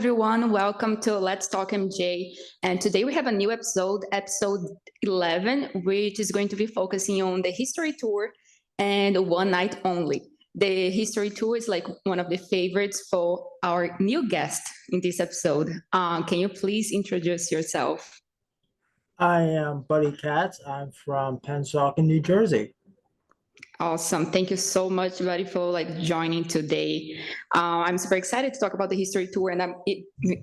everyone. Welcome to Let's Talk MJ. And today we have a new episode 11, which is going to be focusing on the history tour and one night only. The history tour is like one of the favorites for our new guest in this episode. Can you please introduce yourself? I am Buddy Katz. I'm from Pennsauken, New Jersey. Awesome. Thank you so much, buddy, for joining today. I'm super excited to talk about the history tour, and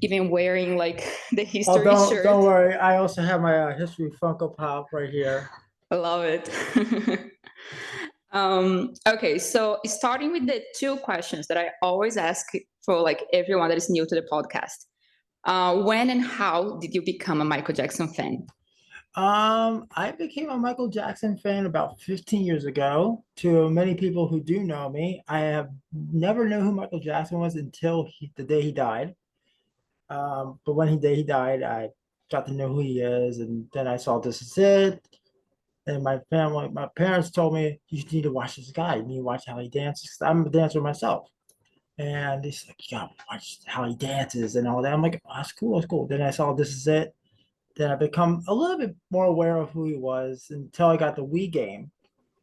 even wearing like the Oh, history don't shirt. worry. I also have my history Funko Pop right here. I love it. Okay, so starting with the two questions that I always ask for like everyone that is new to the podcast. When and how did you become a Michael Jackson fan? I became a Michael Jackson fan about 15 years ago. To many people who do know me, I have never knew who Michael Jackson was until the day he died. But when he died, I got to know who he is, and then I saw This Is It. And my parents told me, you need to watch this guy. You need to watch how he dances. I'm a dancer myself. And he's like, you gotta watch how he dances and all that. I'm like, oh, that's cool, that's cool. Then I saw This Is It. Then I become a little bit more aware of who he was until I got the Wii game,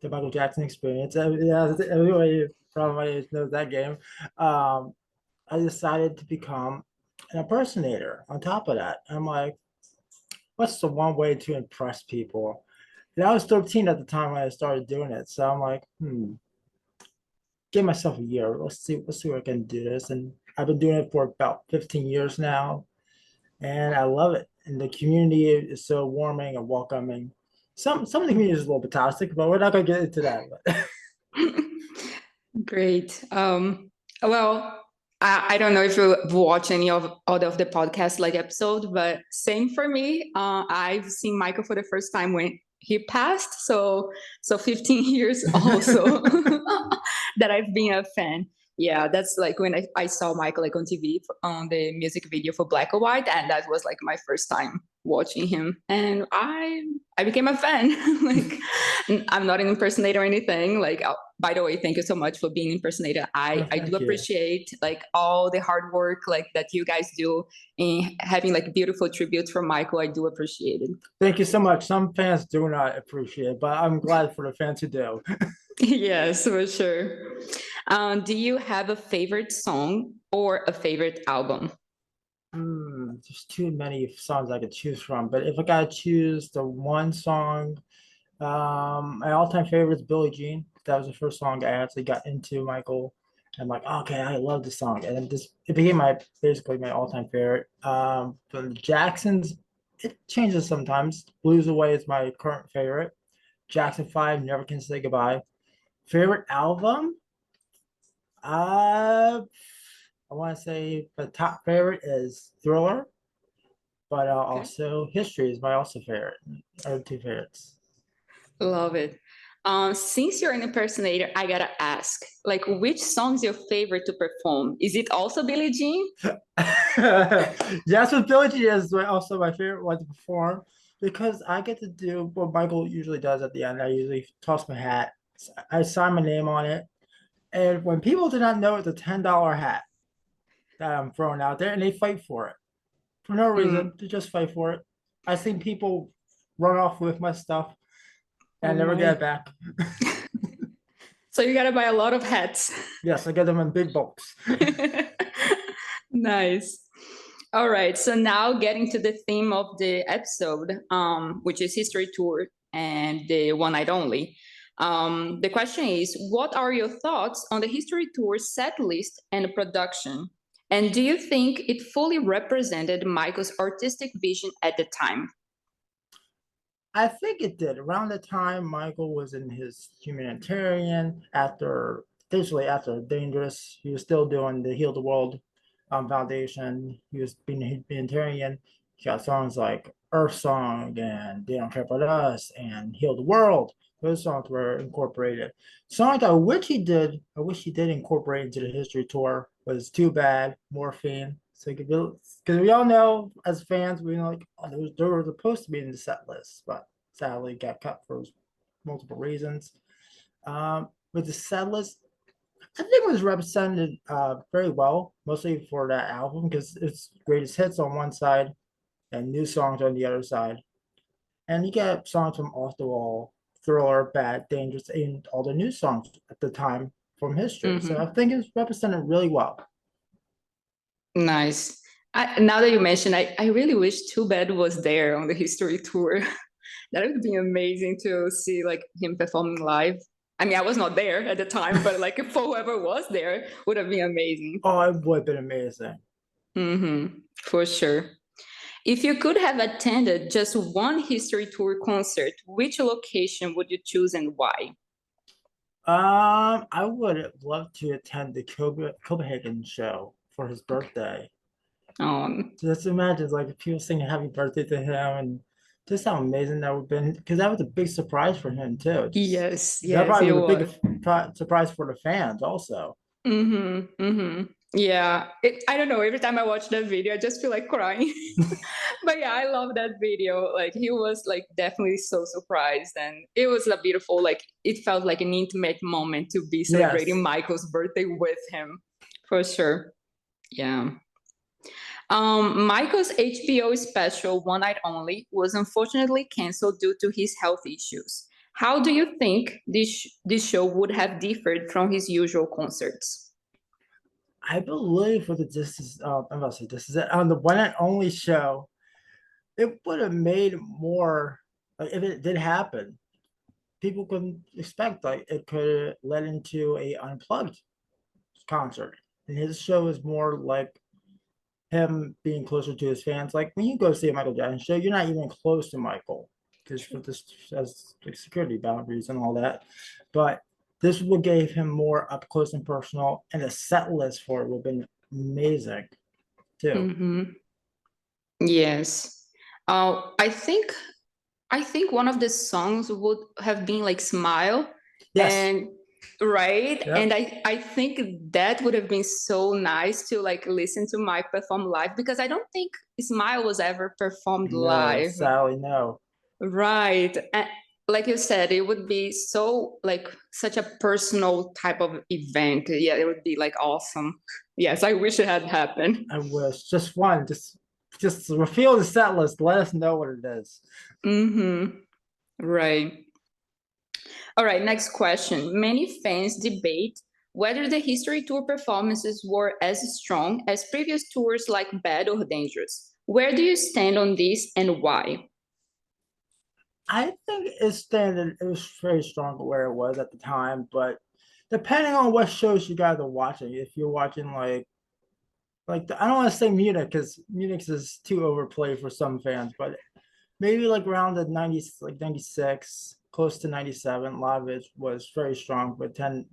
the Michael Jackson experience. Everybody from my age knows that game. Um, I decided to become an impersonator on top of that. I'm like, what's the one way to impress people? And I was 13 at the time when I started doing it. So I'm like, give myself a year. Let's see what I can do this. And I've been doing it for about 15 years now, and I love it. And the community is so warming and welcoming. Some of the community is a little bit toxic, but we're not gonna get into that. But Great. Well, I don't know if you watch any of all of the podcast like episode, but same for me. I've seen Michael for the first time when he passed, so 15 years also that I've been a fan. Yeah, that's like when I saw Michael like on TV on the music video for Black or White, and that was like my first time watching him, and I became a fan. Like I'm not an impersonator or anything. Like by the way, thank you so much for being impersonator. I do thank you. appreciate like all the hard work like that you guys do in having like beautiful tributes from Michael. I do appreciate it. Thank you so much. Some fans do not appreciate it, but I'm glad for the fans who do. Yes, for sure. Do you have a favorite song or a favorite album? There's too many songs I could choose from, but if I gotta choose the one song, my all-time favorite is Billie Jean. That was the first song I actually got into Michael. I'm like, okay, I love this song, and then this it became my basically my all-time favorite. From the Jacksons, it changes sometimes. Blues Away is my current favorite. Jackson 5, Never Can Say Goodbye. Favorite album? Uh, I want to say the top favorite is Thriller, but Okay. also History is my also favorite. Are two favorites. Love it. Since you're an impersonator, I gotta ask, like, which song's your favorite to perform? Is it also Billie Jean? Jasmine Trilogy is also my favorite one to perform because I get to do what Michael usually does at the end. I usually toss my hat, I sign my name on it, and when people do not know it's a $10 hat that I'm throwing out there, and they fight for it for no reason, Mm. they just fight for it. I've seen people run off with my stuff Oh and never get it my. back. So you gotta buy a lot of hats. Yes, I get them in big bulks. Nice. All right. So now getting to the theme of the episode, which is history tour and the one night only. The question is, what are your thoughts on the history tour set list and production? And do you think it fully represented Michael's artistic vision at the time? I think it did. Around the time Michael was in his humanitarian, after basically after Dangerous, he was still doing the Heal the World Foundation. He was being a humanitarian. He got songs like Earth Song and They Don't Care About Us and Heal the World. Those songs were incorporated. Songs I wish he did incorporate into the history tour was Too Bad, Morphine. So because we all know as fans, we know like oh, they were supposed to be in the set list, but sadly got cut for multiple reasons. With the set list, I think it was represented very well, mostly for that album because it's greatest hits on one side and new songs on the other side. And you get songs from Off the Wall, Thriller, Bad, Dangerous, and all the new songs at the time from history. So I Hmm. think it's represented really well. Nice. Now that you mentioned, I really wish Too Bad was there on the history tour. That would be amazing to see like him performing live. I mean, I was not there at the time, but like if whoever was there would have been amazing. Oh, it would have been amazing. For sure. If you could have attended just one history tour concert, which location would you choose and why? I would love to attend the Copenhagen show for his Okay. birthday. Um, Just imagine like people singing happy birthday to him and just how amazing that would have been because that was a big surprise for him too. Just yes, that yes, probably it was a big was. surprise for the fans also. Yeah, I don't know. Every time I watch that video, I just feel like crying. But yeah, I love that video. Like he was like definitely so surprised, and it was a beautiful. Like it felt like an intimate moment to be celebrating Yes, Michael's birthday with him, for sure. Yeah. Michael's HBO special, One Night Only, was unfortunately canceled due to his health issues. How do you think this show would have differed from his usual concerts? I believe for the this is I'm about to say this is it on the one and only show. It would have made more like if it did happen. People couldn't expect like it could have led into a unplugged concert. And his show is more like him being closer to his fans. Like when you go see a Michael Jackson show, you're not even close to Michael because for this as like security boundaries and all that. But this would give him more up close and personal, and the set list for it would have been amazing too. Mm-hmm. Yes. I think one of the songs would have been like Smile, Yes. and right, and Yep. I think that would have been so nice to like listen to Mike perform live because I don't think Smile was ever performed No, live. Sally, no. Right. And like you said, it would be so like such a personal type of event. Yeah, it would be like awesome. Yes, I wish it had happened. I wish just one, just reveal the set list. Let us know what it is. Mm-hmm. Right. All right, next question. Many fans debate whether the history tour performances were as strong as previous tours like Bad or Dangerous. Where do you stand on this and why? I think it's standard. It was very strong where it was at the time, but depending on what shows you guys are watching, if you're watching I don't want to say Munich because Munich is too overplayed for some fans, but maybe like around the 90s, like 96, close to 97, a lot of it was very strong, but then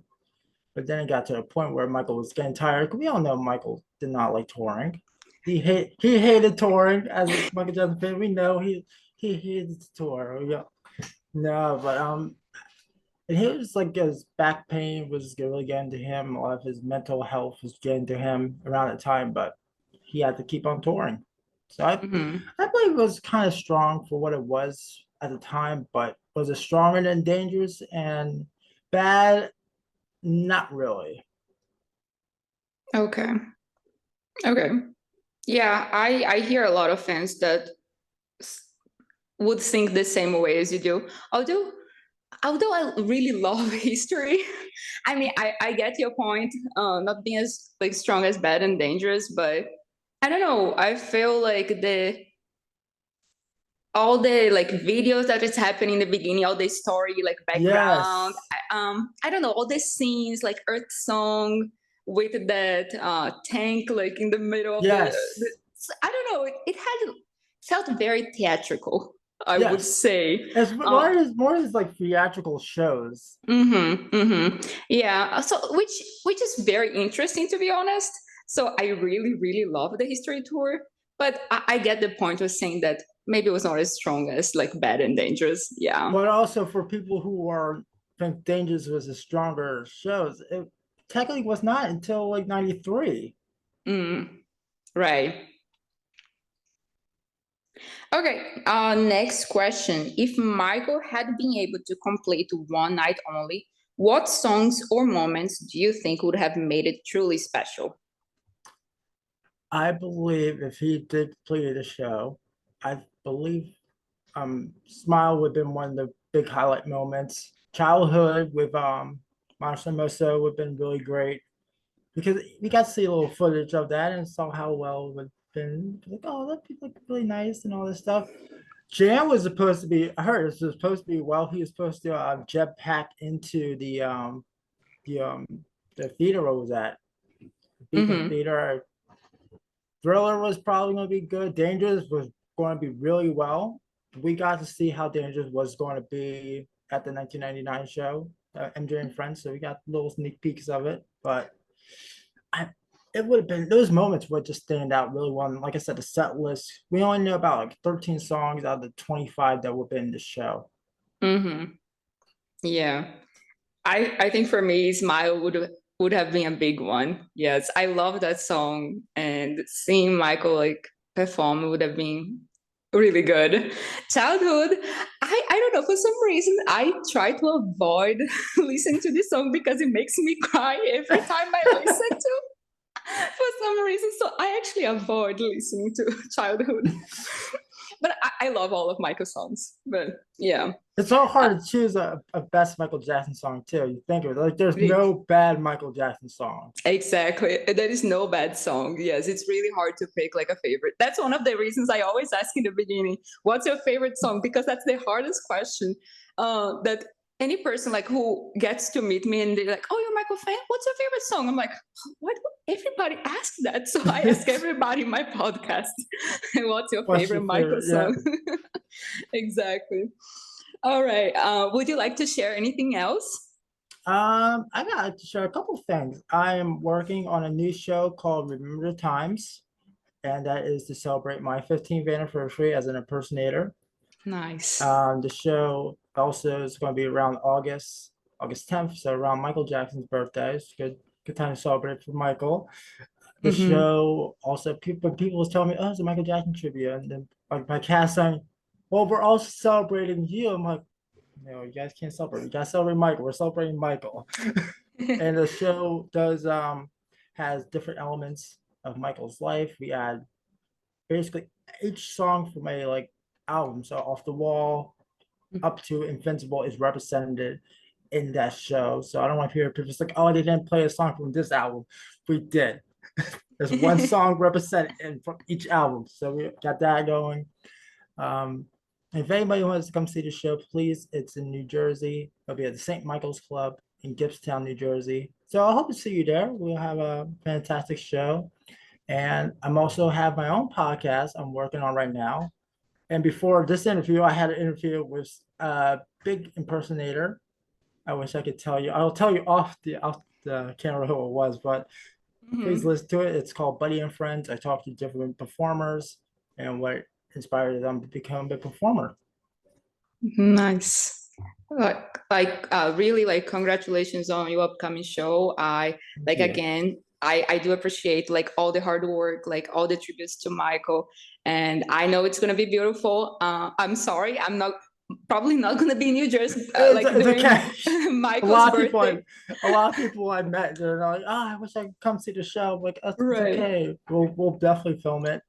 it got to a point where Michael was getting tired. We all know Michael did not like touring. He hated touring as a Michael Jackson fan. We know he hated to tour. Yeah. No, but and he was like his back pain was really getting to him. A lot of his mental health was getting to him around that time, but he had to keep on touring. So Mhm. I believe it was kind of strong for what it was at the time, but was it stronger than Dangerous and Bad? Not really. Okay. Okay. Yeah, I hear a lot of fans that would think the same way as you do. Although I really love history, I mean I get your point, not being as like strong as Bad and Dangerous, but I don't know. I feel like the all the like videos that is happening in the beginning, all the story like background, Yes. I don't know, all the scenes like Earth Song with that tank like in the middle of the Yes. I don't know, it had felt very theatrical, I would Yes. say. It's uh, more as like theatrical shows. yeah, so which is very interesting to be honest. So I really love the history tour, but I get the point of saying that maybe it was not as strong as like Bad and Dangerous. Yeah. But also for people who are think Dangerous was a stronger shows, it technically was not until like 93. Mm, right. Okay. Next question. If Michael had been able to complete one night only, What songs or moments do you think would have made it truly special? I believe if he did play the show, I believe Smile would have been one of the big highlight moments. Childhood with Marshall Mosso would have been really great because we got to see a little footage of that and saw how well it would have been. Like, oh, that people look really nice and all this stuff. Jam was supposed to be, I heard it was supposed to be, well, he was supposed to jetpack into the the theater where it was at. Beacon Mm-hmm. Theater. Thriller was probably going to be good. Dangerous was going to be really well. We got to see how Dangerous was going to be at the 1999 show, MJ and Friends. So we got little sneak peeks of it. But I, it would have been those moments would just stand out really well. And like I said, the set list, we only know about like 13 songs out of the 25 that would be in the show. Mm-hmm. Yeah. I think for me, Smile would have been a big one. Yes, I love that song, and seeing Michael like perform would have been really good. Childhood, I don't know, for some reason I try to avoid listening to this song because it makes me cry every time I listen to for some reason. So I actually avoid listening to Childhood. But I love all of Michael's songs. But yeah. It's so Uh, hard to choose a best Michael Jackson song too. You think of it like there's no bad Michael Jackson song. Exactly. There is no bad song. Yes, it's really hard to pick like a favorite. That's one of the reasons I always ask in the beginning, what's your favorite song? Because that's the hardest question. That any person like who gets to meet me and they're like, "Oh, you're a Michael fan? What's your favorite song?" I'm like, "Why do everybody ask that?" So I ask everybody in my podcast, "What's your What's your favorite Michael favorite? Yeah. song?" Exactly. All right. Would you like to share anything else? I got to share a couple things. I am working on a new show called Remember the Times, and that is to celebrate my 15th anniversary as an impersonator. Nice. The show also is going to be around August 10th, so around Michael Jackson's birthday. It's good time to celebrate for Michael. The Mm-hmm. show also people was telling me, oh, it's a Michael Jackson trivia, and then my cast saying, well, we're also celebrating you. I'm like, no, you guys can't celebrate. You guys celebrate Michael. We're celebrating Michael. And the show does has different elements of Michael's life. We add basically each song from a like album, so Off the Wall up to Invincible is represented in that show. So I don't want to hear people just like, oh, they didn't play a song from this album. We did. There's one song represented in from each album. So we got that going. Um, if anybody wants to come see the show, please, it's in New Jersey. It'll be at the St. Michael's Club in Gibbstown, New Jersey. So I hope to see you there. We'll have a fantastic show. And I'm also have my own podcast I'm working on right now. And before this interview, I had an interview with a big impersonator. I wish I could tell you. I'll tell you off the camera who it was, but please Mhm. listen to it. It's called Buddy and Friends. I talk to different performers and what inspired them to become a performer. Nice. Really like congratulations on your upcoming show. I Thank like you. again, I do appreciate like all the hard work, like all the tributes to Michael. And I know it's gonna be beautiful. I'm sorry, I'm not probably not gonna be in New Jersey like It's during okay. A Michael's lot of people birthday. a lot of people I met, they're like, oh, I wish I could come see the show. I'm like, it's Right, okay. We'll definitely film it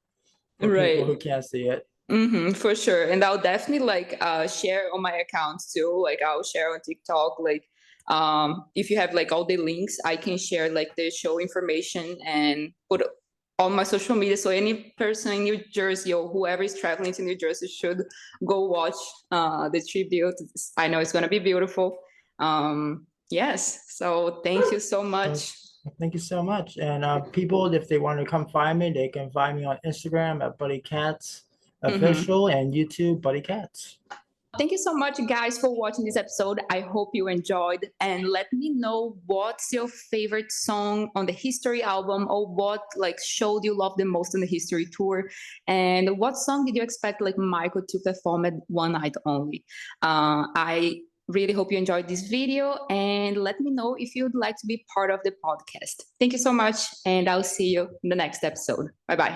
for people right. who can't see it. For sure. And I'll definitely like share on my accounts too. Like I'll share on TikTok. Like if you have like all the links, I can share like the show information and put on my social media. So any person in New Jersey or whoever is traveling to New Jersey should go watch the tribute. I know it's gonna be beautiful. Yes. So thank you so So much. thank you so much. And people, if they want to come find me, they can find me on Instagram at Buddy Katz Mhm. Official and YouTube Buddy Katz. Thank you so much, guys, for watching this episode. I hope you enjoyed. And let me know what's your favorite song on the History album or what like show do you love the most on the History tour? And what song did you expect like Michael to perform at one night only? I really hope you enjoyed this video and let me know if you'd like to be part of the podcast. Thank you so much. And I'll see you in the next episode. Bye bye.